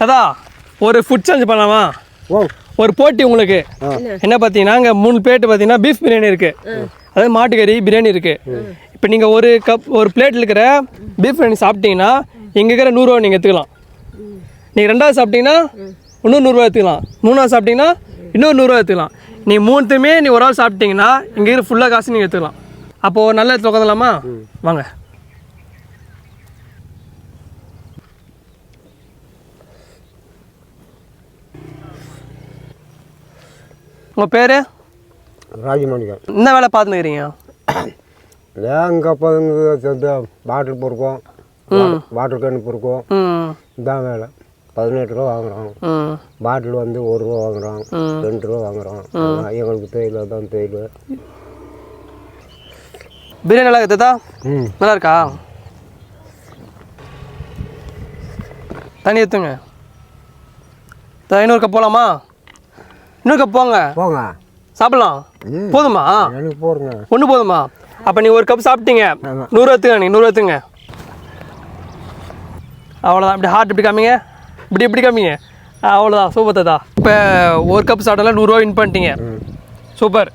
அதான் ஒரு food challenge பண்ணலாமா? ஒரு போட்டி உங்களுக்கு. என்ன பார்த்தீங்கன்னா இங்கே 3 பிளேட் பார்த்தீங்கன்னா பீஃப் பிரியாணி இருக்குது, அதாவது மாட்டுக்கறி பிரியாணி இருக்குது. இப்போ நீங்கள் ஒரு பிளேட்டில் இருக்கிற பீஃப் பிரியாணி சாப்பிட்டீங்கன்னா இங்கே இருக்கிற 100 ரூபா நீங்கள் எடுத்துக்கலாம். நீங்கள் 2வது சாப்பிட்டீங்கன்னா இன்னும் 100 ரூபா எடுத்துக்கலாம். 3வது சாப்பிட்டீங்கன்னா இன்னும் 100 ரூபா எடுத்துக்கலாம். நீ 3த்துமே நீ ஒரு ஆள் சாப்பிட்டீங்கன்னா இங்கே இருக்கிற ஃபுல்லாக காசு நீங்கள் எடுத்துக்கலாம். அப்போது நல்ல இடத்துல உட்காந்துலாமா? வாங்க. உங்கள் பேர்? ராஜமாணிக்கம். என்ன வேலை பார்த்துக்கிறீங்க? அங்கே அப்போ பாட்டில் பொறுக்கும், வாட்டர் கேன் பொறுக்கும், இதான் வேலை. 18 ரூபா வாங்குறோம். பாட்டில் வந்து 1 ரூபா வாங்குறோம், 2 ரூபா வாங்குறோம். எங்களுக்கு தேயிலை தான் தேயிலை. பிரியாணி நல்லா இருக்குதா? நல்லா இருக்கா? தண்ணி எடுத்துங்க. இன்னொரு கப் போகலாமா? இன்னொரு கப் போங்க போங்க சாப்பிடலாம். போதுமா? எனக்கு போடுங்க. ஒன்று போதுமா? அப்போ நீ ஒரு கப் சாப்பிட்டீங்க, 100 எடுத்துங்க. நீங்கள் 100 எடுத்துங்க. அவ்வளோதான். இப்படி ஹார்ட் இப்படி காமிங்க, இப்படி காமிங்க. அவ்வளோதான். சூப்பர் தாத்தா. இப்போ ஒரு கப் சாப்பிட்டால 100 ரூபா வின் பண்ணிட்டீங்க. சூப்பர்.